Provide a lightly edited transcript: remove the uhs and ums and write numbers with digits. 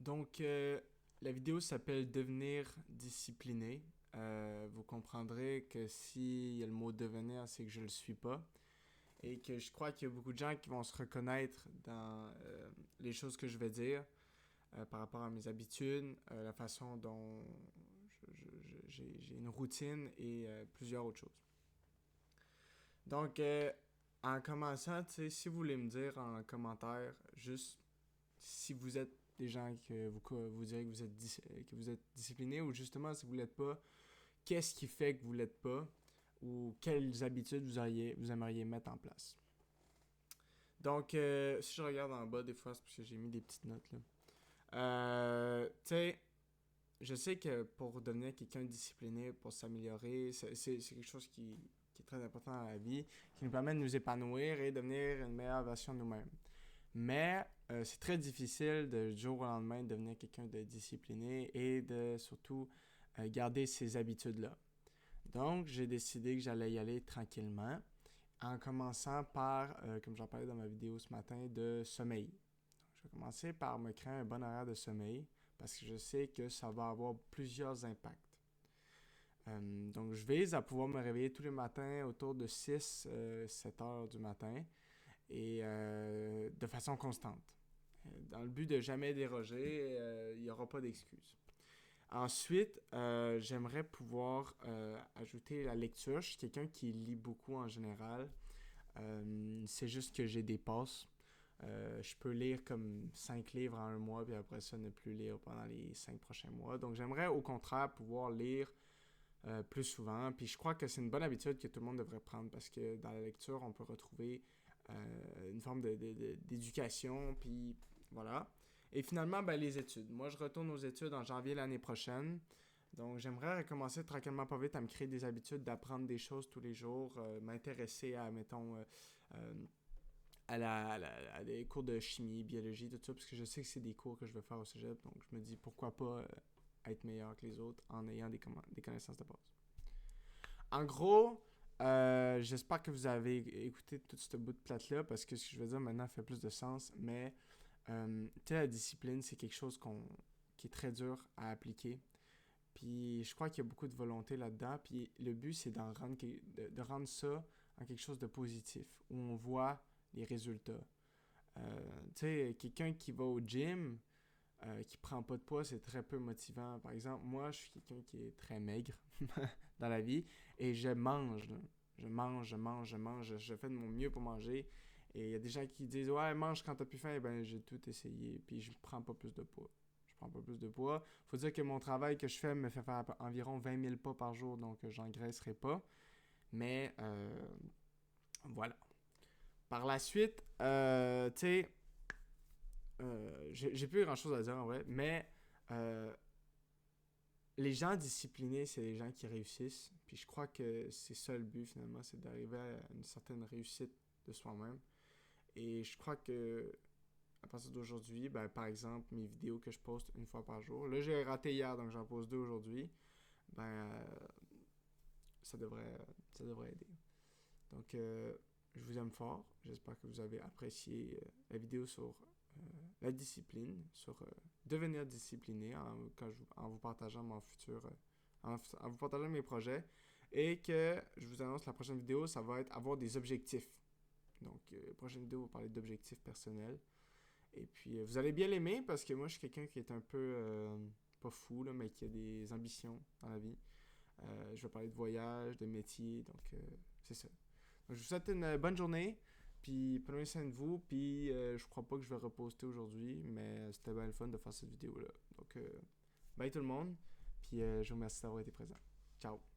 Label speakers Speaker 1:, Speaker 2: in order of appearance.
Speaker 1: Donc, la vidéo s'appelle Devenir discipliné. Vous comprendrez que s'il y a le mot devenir, c'est que je le suis pas. Et que je crois qu'il y a beaucoup de gens qui vont se reconnaître dans les choses que je vais dire par rapport à mes habitudes, la façon dont j'ai une routine et plusieurs autres choses. Donc, en commençant, si vous voulez me dire en commentaire, juste si vous êtes des gens que vous direz que vous êtes disciplinés ou justement si vous ne l'êtes pas, qu'est-ce qui fait que vous ne l'êtes pas ou quelles habitudes vous aimeriez mettre en place. Donc, si je regarde en bas, des fois, c'est parce que j'ai mis des petites notes là. Tu sais, je sais que pour devenir quelqu'un de discipliné, pour s'améliorer, c'est quelque chose qui est très important dans la vie, qui nous permet de nous épanouir et devenir une meilleure version de nous-mêmes. Mais c'est très difficile de du jour au lendemain de devenir quelqu'un de discipliné et de surtout garder ces habitudes-là. Donc, j'ai décidé que j'allais y aller tranquillement en commençant par, comme j'en parlais dans ma vidéo ce matin, de sommeil. Donc, je vais commencer par me créer un bon horaire de sommeil parce que je sais que ça va avoir plusieurs impacts. Donc, je vise à pouvoir me réveiller tous les matins autour de 6-7 heures du matin et de façon constante. Dans le but de jamais déroger, il n'y aura pas d'excuses. Ensuite, j'aimerais pouvoir ajouter la lecture. Je suis quelqu'un qui lit beaucoup en général. C'est juste que j'ai des passes. Je peux lire comme 5 livres en un mois, puis après ça, ne plus lire pendant les 5 prochains mois. Donc, j'aimerais au contraire pouvoir lire plus souvent. Puis je crois que c'est une bonne habitude que tout le monde devrait prendre parce que dans la lecture, on peut retrouver une forme d'éducation. Puis voilà. Et finalement, ben, les études. Moi, je retourne aux études en janvier l'année prochaine. Donc, j'aimerais recommencer tranquillement pas vite à me créer des habitudes, d'apprendre des choses tous les jours, m'intéresser à, mettons, à des cours de chimie, biologie, tout ça, parce que je sais que c'est des cours que je vais faire au cégep. Donc, je me dis pourquoi pas être meilleur que les autres en ayant des connaissances de base. En gros, j'espère que vous avez écouté tout ce bout de plate-là parce que ce que je veux dire maintenant fait plus de sens, mais tu sais, la discipline, c'est quelque chose qui est très dur à appliquer. Puis je crois qu'il y a beaucoup de volonté là-dedans. Puis le but, c'est de rendre ça en quelque chose de positif, où on voit les résultats. Tu sais, quelqu'un qui va au gym, qui prend pas de poids, c'est très peu motivant. Par exemple, moi, je suis quelqu'un qui est très maigre dans la vie et je mange. Là. Je fais de mon mieux pour manger. Et il y a des gens qui disent ouais, mange quand t'as plus faim. Ben, j'ai tout essayé. Puis je prends pas plus de poids. Je prends pas plus de poids. Faut dire que mon travail que je fais me fait faire environ 20 000 pas par jour, donc j'engraisserai pas. Mais voilà. Par la suite, tu sais, j'ai plus grand chose à dire en vrai, mais euh, les gens disciplinés, c'est les gens qui réussissent. Puis je crois que c'est ça le but finalement, c'est d'arriver à une certaine réussite de soi-même. Et je crois que à partir d'aujourd'hui, ben, par exemple, mes vidéos que je poste une fois par jour, là j'ai raté hier, donc j'en pose deux aujourd'hui, ben ça devrait, ça devrait aider. Donc je vous aime fort. J'espère que vous avez apprécié la vidéo sur la discipline, sur devenir discipliné en vous partageant mon futur, en vous partageant mes projets. Et que je vous annonce la prochaine vidéo, ça va être avoir des objectifs. Donc, la prochaine vidéo, on va parler d'objectifs personnels. Et puis, vous allez bien l'aimer parce que moi, je suis quelqu'un qui est un peu, pas fou, là, mais qui a des ambitions dans la vie. Je vais parler de voyage, de métier, donc c'est ça. Donc, je vous souhaite une bonne journée, puis prenez soin de vous, puis je crois pas que je vais reposter aujourd'hui, mais c'était bien le fun de faire cette vidéo-là. Donc, bye tout le monde, puis je vous remercie d'avoir été présent. Ciao!